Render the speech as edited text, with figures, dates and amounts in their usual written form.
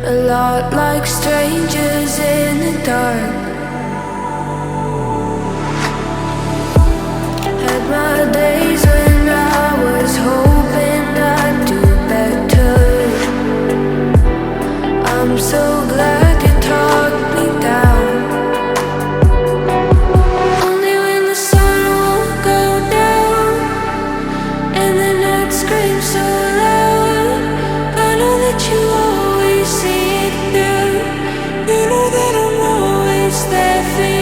A lot like strangers in the dark. Had my days when I was hoping I'd do better. I'm so glad you talked me down. Only when the sun won't go down and the night screams so loud, I know that you always see it through. You know that I'm always there for you.